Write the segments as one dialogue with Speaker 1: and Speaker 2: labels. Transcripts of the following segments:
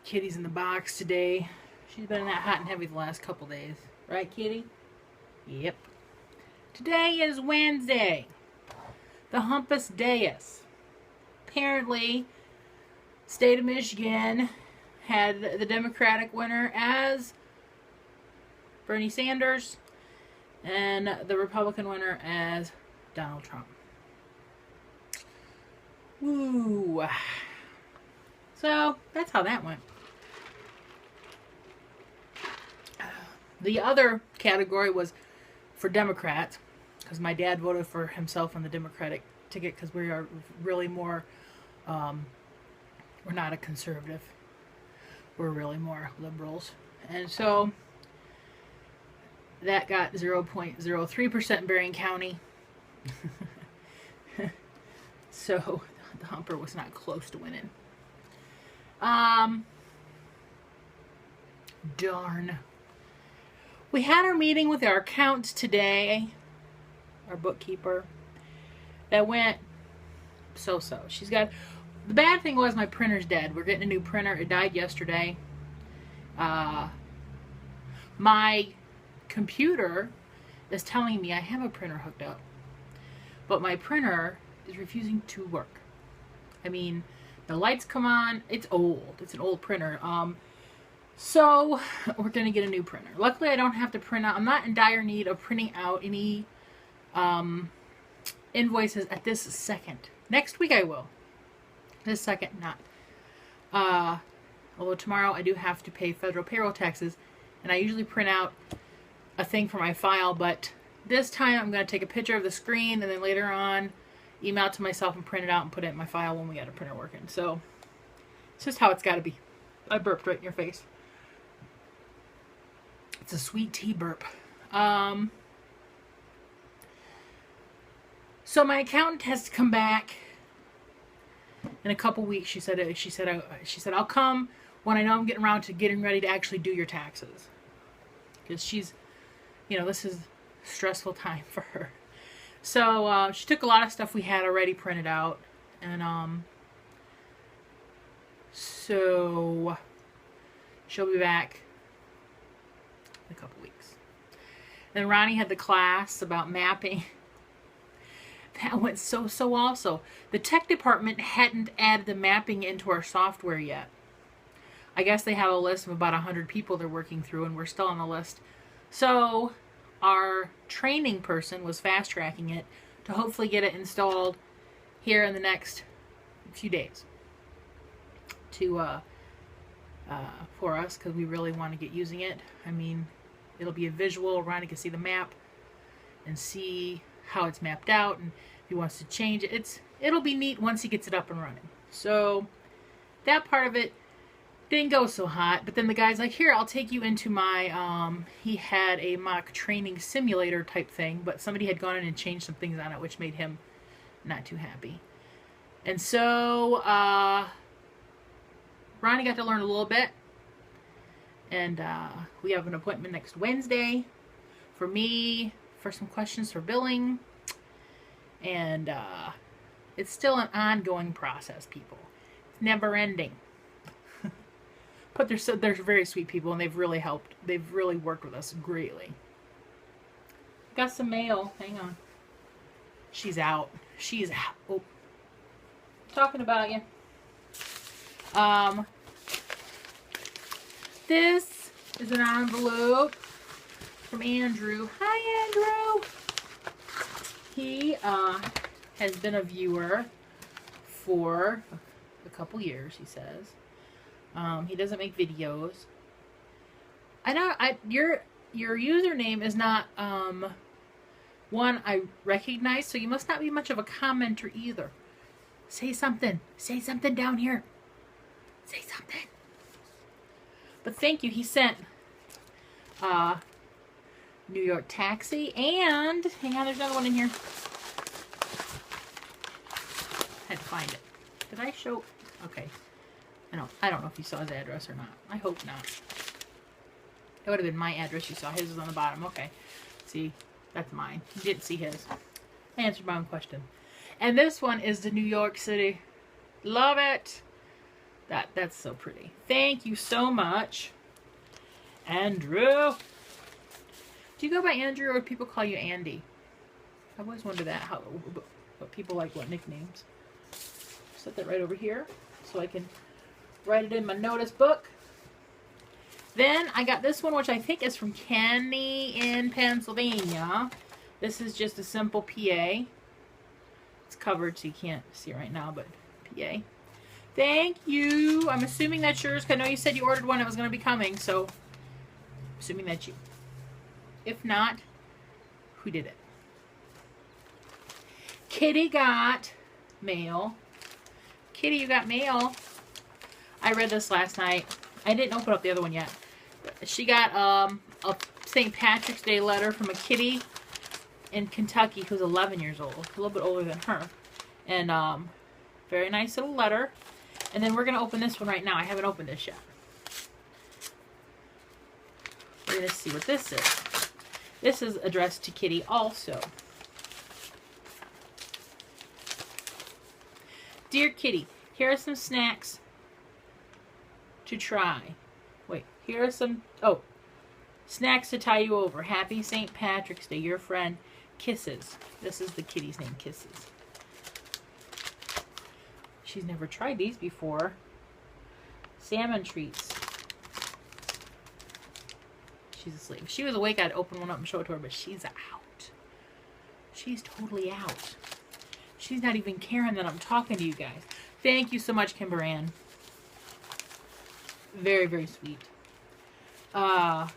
Speaker 1: Kitty's in the box today. She's been in that hot and heavy the last couple days. Right, Kitty? Yep. Today is Wednesday. The Humpus Deus. Apparently, state of Michigan had the Democratic winner as Bernie Sanders and the Republican winner as Donald Trump. Woo. So, that's how that went. The other category was for Democrats, because my dad voted for himself on the Democratic ticket because we are really more, we're not a conservative. We're really more liberals. And so that got 0.03% in Berrien County. So the Humper was not close to winning. Darn. We had our meeting with our accountant today, our bookkeeper, that went so-so. She's got, the bad thing was my printer's dead. We're getting a new printer. It died yesterday. My computer is telling me I have a printer hooked up, but my printer is refusing to work. I mean, the lights come on. It's old. It's an old printer. So we're going to get a new printer. Luckily, I don't have to print out. I'm not in dire need of printing out any invoices at this second. Next week I will. This second, not. Although tomorrow I do have to pay federal payroll taxes, and I usually print out a thing for my file, but this time I'm going to take a picture of the screen and then later on email it to myself and print it out and put it in my file when we got a printer working. So it's just how it's got to be. I burped right in your face. It's a sweet tea burp. So my accountant has to come back in a couple weeks. She said I'll come when I know I'm getting around to getting ready to actually do your taxes, because she's, this is a stressful time for her. So she took a lot of stuff we had already printed out, and so she'll be back in a couple weeks. Then Ronnie had the class about mapping. That went so also. The tech department hadn't added the mapping into our software yet. I guess they have a list of about 100 people they're working through, and we're still on the list. So our training person was fast tracking it to hopefully get it installed here in the next few days for us, because we really want to get using it. I mean, it'll be a visual. Ronnie can see the map and see how it's mapped out, and if he wants to change it, it'll be neat once he gets it up and running. So that part of it didn't go so hot, but then the guy's like, here, I'll take you into my, he had a mock training simulator type thing, but somebody had gone in and changed some things on it, which made him not too happy. And so Ronnie got to learn a little bit, and we have an appointment next Wednesday for me for some questions for billing, and it's still an ongoing process, people. It's never ending. But they're very sweet people, and they've really helped. They've really worked with us greatly. Got some mail. Hang on. She's out. She's out. Oh, talking about you. This is an envelope from Andrew. Hi, Andrew. He has been a viewer for a couple years, he says. He doesn't make videos. Your username is not one I recognize, so you must not be much of a commenter either. Say something. Say something down here. Say something. But thank you. He sent New York Taxi, and hang on, there's another one in here. Had to find it. Did I show? Okay. I don't know if you saw his address or not. I hope not. It would have been my address you saw. His is on the bottom. Okay. See, that's mine. You didn't see his. I answered my own question. And this one is the New York City. Love it. That's so pretty. Thank you so much, Andrew. Do you go by Andrew or do people call you Andy? I always wonder that, what people like, what nicknames. Set that right over here so I can write it in my notice book. Then I got this one, which I think is from Kenny in Pennsylvania. This is just a simple PA. It's covered so you can't see it right now, but PA. Thank you. I'm assuming that's yours, because I know you said you ordered one that was going to be coming, so I'm assuming that's you. If not, who did it? Kitty got mail. Kitty, you got mail. I read this last night. I didn't open up the other one yet. She got a St. Patrick's Day letter from a kitty in Kentucky who's 11 years old. A little bit older than her. And very nice little letter. And then we're going to open this one right now. I haven't opened this yet. We're going to see what this is. This is addressed to Kitty also. Dear Kitty, here are some snacks to try. Wait, here are some, snacks to tie you over. Happy St. Patrick's Day, your friend, Kisses. This is the kitty's name, Kisses. She's never tried these before. Salmon treats. She's asleep. If she was awake, I'd open one up and show it to her, but she's out. She's totally out. She's not even caring that I'm talking to you guys. Thank you so much, Kimber Ann. Very, very sweet. Adele's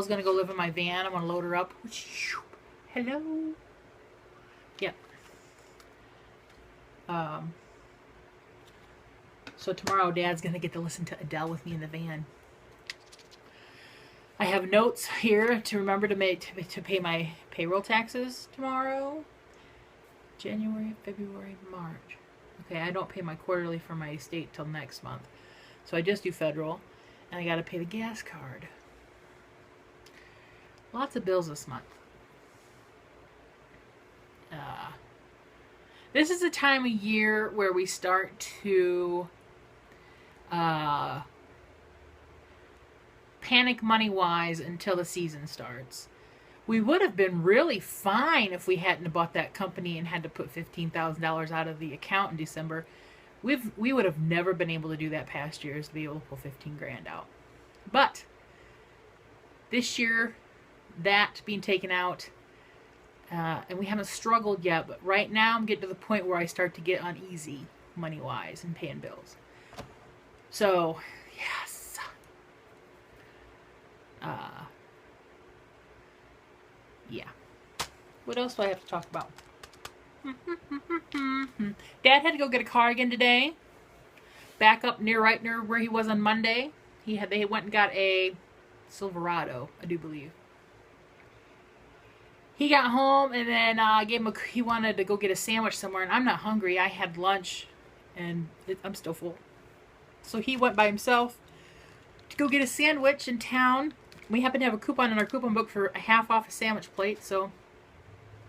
Speaker 1: going to go live in my van. I'm going to load her up. Hello. Yep. So tomorrow, Dad's going to get to listen to Adele with me in the van. I have notes here to remember to pay my payroll taxes tomorrow. January, February, March. Okay, I don't pay my quarterly for my state till next month. So I just do federal. And I got to pay the gas card. Lots of bills this month. This is a time of year where we start to panic money-wise until the season starts. We would have been really fine if we hadn't bought that company and had to put $15,000 out of the account in December. We would have never been able to do that past years to be able to pull 15 grand out. But this year, that being taken out, and we haven't struggled yet, but right now I'm getting to the point where I start to get uneasy money-wise and paying bills. So, yes. Yeah. What else do I have to talk about? Dad had to go get a car again today. Back up right near where he was on Monday. They went and got a Silverado, I do believe. He got home and then he wanted to go get a sandwich somewhere, and I'm not hungry. I had lunch and I'm still full. So he went by himself to go get a sandwich in town. We happen to have a coupon in our coupon book for a half off a sandwich plate, so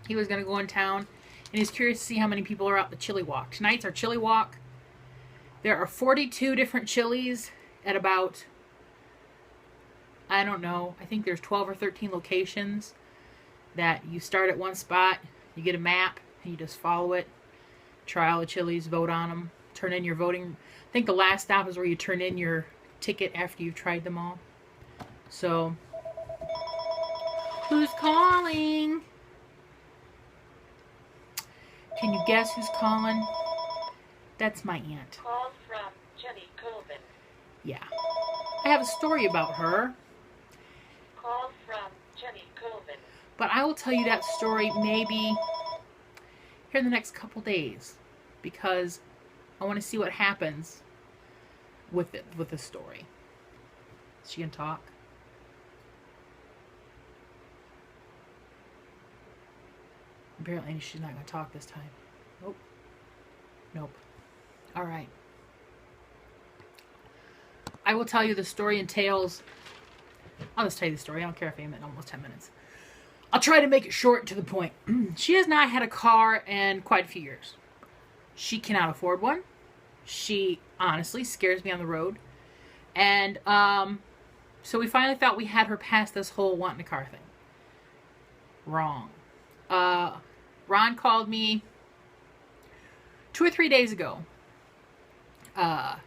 Speaker 1: he was going to go in town, and he's curious to see how many people are out the chili walk. Tonight's our chili walk. There are 42 different chilies at about, I don't know, I think there's 12 or 13 locations that you start at one spot, you get a map, and you just follow it, try all the chilies, vote on them, turn in your voting. I think the last stop is where you turn in your ticket after you've tried them all. So, who's calling? Can you guess who's calling? That's my aunt.
Speaker 2: Call from Jenny Colvin.
Speaker 1: Yeah. I have a story about her.
Speaker 2: Call from Jenny Colvin.
Speaker 1: But I will tell you that story maybe here in the next couple days, because I want to see what happens with the story. Is she gonna talk? Apparently she's not going to talk this time. Nope. Nope. All right. I will tell you the story entails... I'll just tell you the story. I don't care if I'm in almost 10 minutes. I'll try to make it short and to the point. She has not had a car in quite a few years. She cannot afford one. She honestly scares me on the road. And so we finally thought we had her past this whole wanting a car thing. Wrong. Ron called me 2 or 3 days ago. I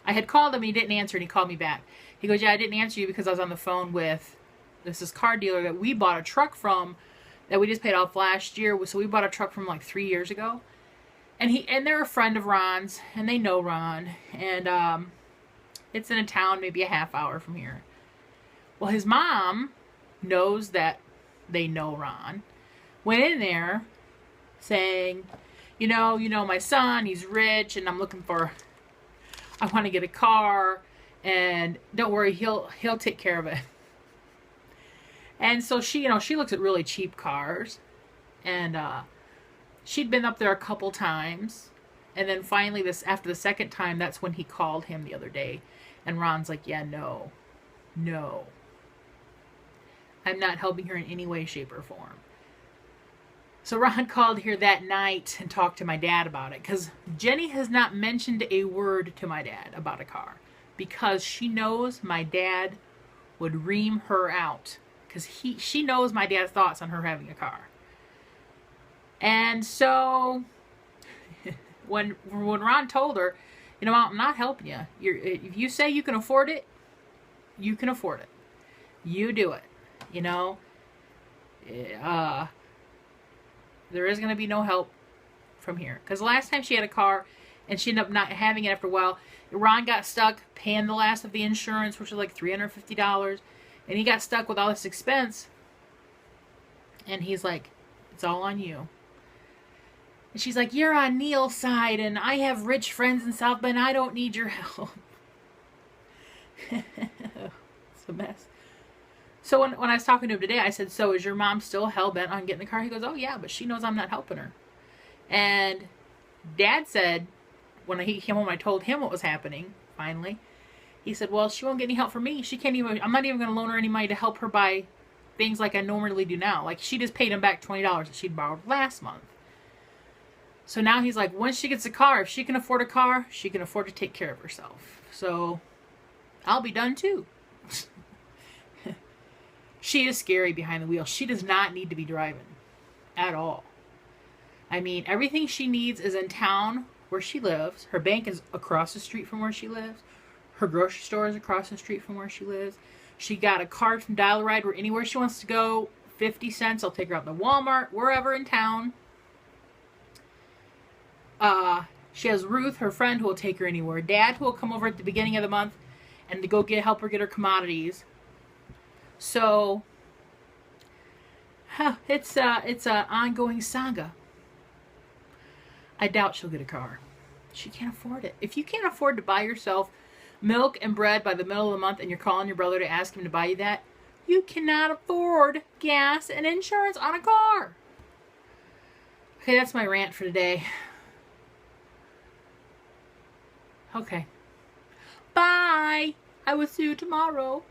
Speaker 1: had called him and he didn't answer, and he called me back. He goes, yeah, I didn't answer you because I was on the phone with this car dealer that we bought a truck from that we just paid off last year. So we bought a truck from like 3 years ago. And they're a friend of Ron's, and they know Ron. And it's in a town maybe a half hour from here. Well, his mom knows that they know Ron. Went in there saying, you know, my son, he's rich, and I want to get a car, and don't worry, he'll take care of it. And so she looks at really cheap cars, and she'd been up there a couple times, and then finally after the second time, that's when he called him the other day, and Ron's like, yeah, no, I'm not helping her in any way, shape, or form. So Ron called here that night and talked to my dad about it, because Jenny has not mentioned a word to my dad about a car, because she knows my dad would ream her out, because she knows my dad's thoughts on her having a car. And so when Ron told her, I'm not helping you. If you say you can afford it, you can afford it. You do it. There is going to be no help from here. Because the last time she had a car and she ended up not having it after a while, Ron got stuck paying the last of the insurance, which was like $350. And he got stuck with all this expense. And he's like, it's all on you. And she's like, you're on Neil's side, and I have rich friends in South Bend. I don't need your help. It's a mess. So when I was talking to him today, I said, so is your mom still hell-bent on getting the car? He goes, oh, yeah, but she knows I'm not helping her. And Dad said, when he came home, I told him what was happening, finally. He said, well, she won't get any help from me. I'm not even going to loan her any money to help her buy things like I normally do now. Like, she just paid him back $20 that she'd borrowed last month. So now he's like, once she gets a car, if she can afford a car, she can afford to take care of herself. So I'll be done too. She is scary behind the wheel. She does not need to be driving at all. I mean, everything she needs is in town where she lives. Her bank is across the street from where she lives. Her grocery store is across the street from where she lives. She got a card from Dial a Ride where anywhere she wants to go, 50 cents. I'll take her out to Walmart, wherever in town. She has Ruth, her friend, who will take her anywhere. Dad, who will come over at the beginning of the month and to go help her get her commodities. So, it's a ongoing saga. I doubt she'll get a car. She can't afford it. If you can't afford to buy yourself milk and bread by the middle of the month and you're calling your brother to ask him to buy you that, you cannot afford gas and insurance on a car. Okay, that's my rant for today. Okay. Bye. I will see you tomorrow.